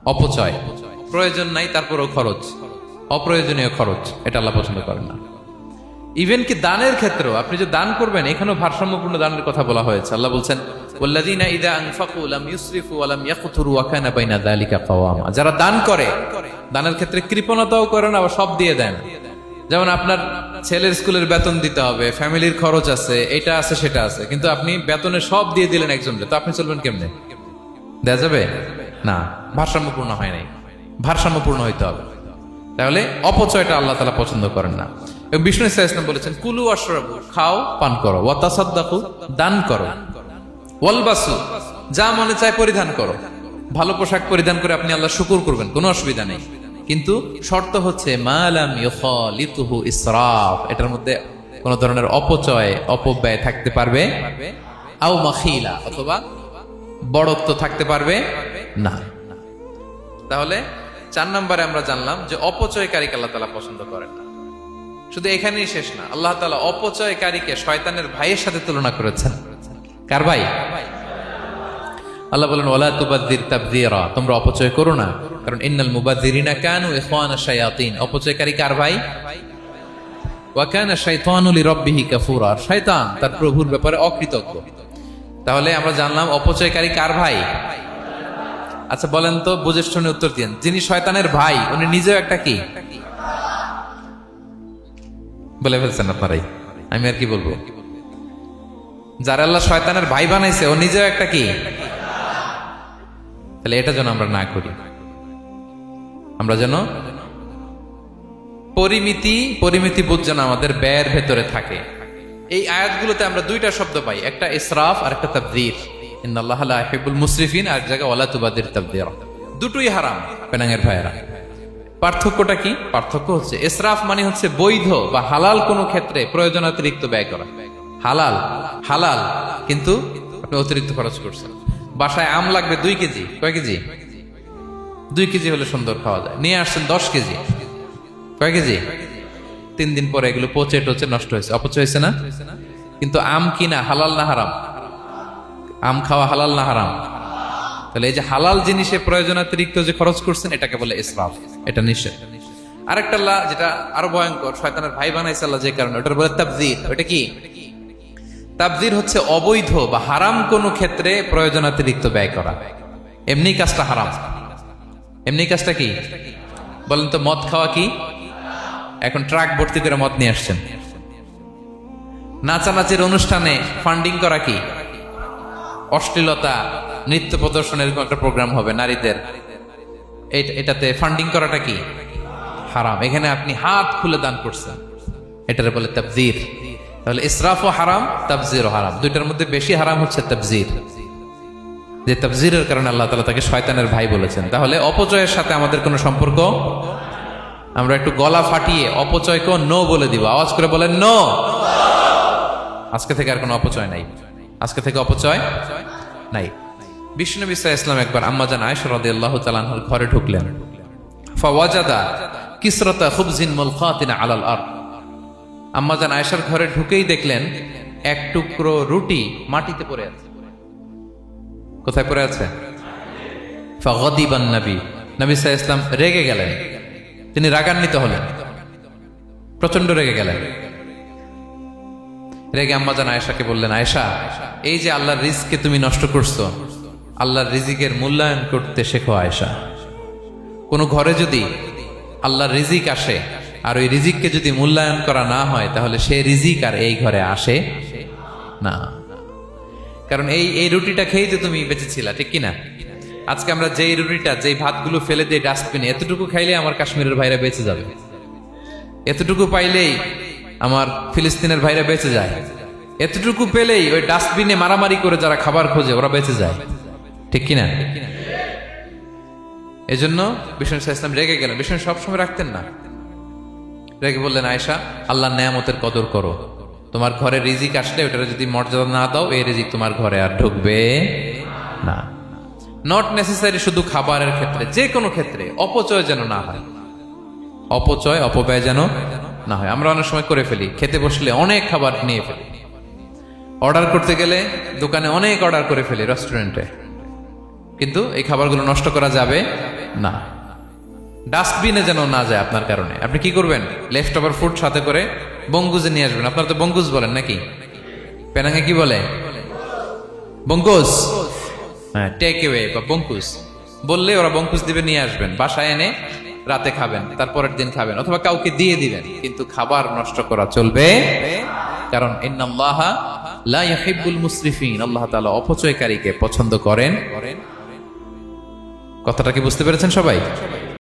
অপচয়, প্রয়োজন নাই তারপরও খরচ, অপ্রয়োজনীয় খরচ, এটা আল্লাহ পছন্দ করেন না। ইভেন কি দানের ক্ষেত্রেও আপনি যে দান করবেন, এখানেও ভারসাম্যপূর্ণ দানের কথা বলা হয়েছে। আল্লাহ বলছেন ওয়াল্লাযীনা ইযা আনফাকু লাম ইউসরিফু ওয়া লাম ইয়াকতুরু ওয়া কানা বাইনা যালিকা কাওয়ামা। যারা দান করে, দানের ক্ষেত্রে কৃপণতাও করে না, আবার সব দিয়ে দেন। যেমন আপনার ছেলের স্কুলের বেতন দিতে হবে, ফ্যামিলির খরচ আছে, এটা আছে সেটা আছে, কিন্তু আপনি বেতনে সব দিয়ে দিলেন একজনকে, তো আপনি চলবেন কেমনে? দেয়া যাবে না, ভারসাম্যপূর্ণ হয় নাই, ভারসাম্যপূর্ণ হইতে হবে। তাহলে অপচয়টা আল্লাহ তাআলা পছন্দ করেন না। এবং বিষ্ণু সাল্লাল্লাহু আলাইহি ওয়াসাল্লাম বলেছেন কুলু ওয়াশরাবু, খাও পান করো, ওয়া তাসাদদাকু, দান করো, ওয়ালবাসু, যা মনে চায় পরিধান করো। ভালো পোশাক পরিধান করে আপনি আল্লাহ শুকর করবেন, কোনো অসুবিধা নেই, কিন্তু শর্ত হচ্ছে মা লাম ইউখালিতুহু ইসরাফ, এটার মধ্যে কোন ধরনের অপচয় অপব্যয় থাকতে পারবে, আও মাখিলা, অথবা বড়ত্ব থাকতে পারবে না। তাহলে 4 নম্বরে আমরা জানলাম যে অপচয়কারীকে আল্লাহ তাআলা পছন্দ করেন না। শুধু এখানেই শেষ না, আল্লাহ তাআলা অপচয়কারীকে শয়তানের ভাইয়ের সাথে তুলনা করেছেন। কার ভাই? আল্লাহ বলেন ওয়ালা তুবাযযির তাবযীরা, তোমরা অপচয় করো না, কারণ ইন্নাল মুবাযযিরিনা কানু ইখওয়ানাশ শায়াতিন। অপচয়কারী কার ভাই? ওয়া কানা শাইতানু লিরাব্বিহি কাফুরা, শয়তান তার প্রভুর ব্যাপারে অকৃতজ্ঞ। তাহলে আমরা জানলাম অপচয়কারী কার ভাই। আচ্ছা বলেন তো, বুঝে শুনে উত্তর দিন, যিনি শয়তানের ভাই উনি নিজেও একটা কি? বলে ফেলছেন আপনারাই, আমি আর কি বলবো। যারা আল্লাহ শয়তানের ভাই বানাইছে ও নিজেও একটা কি? তাহলে এটা যেন আমরা না করি, আমরা যেন পরিমিতি বোধ যেন আমাদের ব্যয়ের ভেতরে থাকে। এই আয়াতগুলোতে আমরা 2টা শব্দ পাই, একটা ইসরাফ আর একটা তাবযীর। ইন্নাল্লাহা লা ইউহিব্বুল মুসরিফিন, আর জায়গা ওয়ালা তুবাযযির তাবযীরা। দুটোই হারাম পেনাঙ্গের ভাইয়েরা। পার্থক্যটা কি? পার্থক্য হচ্ছে ইসরাফ মানে হচ্ছে বৈধ বা হালাল কোনো ক্ষেত্রে প্রয়োজনাতিরিক্ত ব্যয় করা। হালাল হালাল, কিন্তু আপনি অতিরিক্ত খরচ করছেন। বাসায় আম লাগবে 2 কেজি, কয় কেজি? 2 কেজি হলে সুন্দর খাওয়া যায়, নিয়ে আসছেন 10 কেজি, কয় কেজি? 3 দিন পরে এগুলো পচে টচে নষ্ট হয়েছে, অপচয় হয়েছে না? কিন্তু আম কিনা হালাল না হারাম? আম খাওয়া হালাল না হারাম? তাহলে এই যে হালাল জিনিসে প্রয়োজনাতিরিক্ত যে খরচ করছেন, এটাকে বলে ইসরাফ, এটা নিষেধ। আরেকটা আল্লাহ যেটা আরো ভয়ঙ্কর, শয়তানের ভাই বানাইছে আল্লাহ যে কারণে, ওটার বলে তাবযীর। ওটা কি? তাবযীর হচ্ছে অবৈধ বা হারাম কোন ক্ষেত্রে প্রয়োজনাতিরিক্ত ব্যয় করা। এমনি কাজটা হারাম। এমনি কাজটা কি বলেন তো? মদ খাওয়া কি? এখন ট্রাক ভর্তি করে মদ নিয়ে আসছেন। নাচানাচির অনুষ্ঠানে ফান্ডিং করা কি? অশ্লীলতা, নৃত্য প্রদর্শনের একটা প্রোগ্রাম হবে নারীদের, এটাতে ফান্ডিং করাটা কি? হারাম। এখানে আপনি হাত খুলে দান করছেন, এটারে বলে তাবযীর। তাহলে ইসরাফও হারাম, তাবযীরও হারাম। 2টার মধ্যে বেশি হারাম হচ্ছে তাবযীর, যে তাবযীরের কারণে আল্লাহ তাআলা তাকে শয়তানের ভাই বলেছেন। তাহলে অপচয়ের সাথে আমাদের কোনো সম্পর্ক। আমরা একটু গলা ফাটিয়ে অপচয়কে নো বলে দিব, আওয়াজ করে বলেন নো। আজকে থেকে আর কোনো অপচয় নাই, আজকে থেকে অপচয় নাই। বিশ্বনবী সাল্লাল্লাহু আলাইহি ওয়াসাল্লাম একবার আম্মাজান আয়েশা রাদিয়াল্লাহু তাআলা আনহার ঘরে ঢুকলেন। ফাওয়াজাদা কিসরাতা খুবজিন মুলকাতিন আলাল আরদ। আম্মাজান আয়েশার ঘরে ঢুকেই দেখলেন এক টুকরো রুটি মাটিতে পড়ে আছে। কোথায় পড়ে আছে? ফাগাদিবান নবী সাল্লাল্লাহু আলাইহি ওয়াসাল্লাম রেগে গেলেন, তিনি রাগান্বিত হলেন, প্রচন্ড রেগে গেলেন। রেগে আম্মাজান আয়েশাকে বললেন, আয়েশা, এই যে আল্লাহর রিজকে তুমি নষ্ট করছো, আল্লাহর রিজিকের মূল্যায়ন করতে শেখো আয়েশা। কোন ঘরে যদি আল্লাহর রিজিক আসে আর ওই রিজিককে যদি মূল্যায়ন করা না হয়, তাহলে সেই রিজিক আর এই ঘরে আসে না। কারণ এই রুটিটা খেয়েই তো তুমি বেঁচেছিলা, ঠিক কিনা? আজকে আমরা যেই রুটিটা, যেই ভাতগুলো ফেলে দিয়ে ডাস্টবিনে, এতটুকু খাইলে আমার কাশ্মীরের ভাইরা বেঁচে যাবে, এতটুকু পাইলেই আমার ফিলিস্তিনের ভাইরা বেঁচে যায়, এতটুকু পেলেই ওই ডাস্টবিনে মারামারি করে যারা খাবার খোঁজে ওরা বেঁচে যায়, ঠিক কিনা? এজন্য বিষ্ণু সাল্লাল্লাহু আলাইহি ওয়াসাল্লাম রেগে গেলেন। বিষ্ণু সবসময় রাখতেন না, রেগে বললেন, আয়েশা, আল্লাহর নেয়ামতের কদর করো। তোমার ঘরে রিজিক আসলে ওটার যদি মর্যাদা না দাও, এই রিজিক তোমার ঘরে আর ঢুকবে না। নট নেসেসারি শুধু খাবারের ক্ষেত্রে, যে কোনো ক্ষেত্রে অপচয় যেন না হয়, অপচয় অপব্যয় যেন না হয়। আমরা অনেক সময় করে ফেলি, খেতে বসলে অনেক খাবার নিয়ে ফেলি, অর্ডার করতে গেলে দোকানে অনেক অর্ডার করে ফেলি, রেস্টুরেন্টে, কিন্তু এই খাবারগুলো নষ্ট করা যাবে না, ডাস্টবিনে যেন না যায় আপনার কারণে। আপনি কি করবেন? লেফট ওভার ফুড সাথে করে বঙ্গুজে নিয়ে আসবেন। আপনারা তো বঙ্গুজ বলেন নাকি? পেনাঙ্গে কি বলে? বঙ্কুস। হ্যাঁ, টেক অ্যাওয়ে বা বঙ্কুস বললে ওরা বঙ্কুস দিবে, নিয়ে আসবেন, বাসায় এনে রাতে খাবেন, তারপরের দিন খাবেন, অথবা কাউকে দিয়ে দিবেন। কিন্তু খাবার নষ্ট করা চলবে, কারণ ইন্নাল্লাহা লা ইউহিব্বুল মুসরিফিন, আল্লাহ তাআলা অপচয়কারীকে পছন্দ করেন। কথাটা কি বুঝতে পেরেছেন সবাই?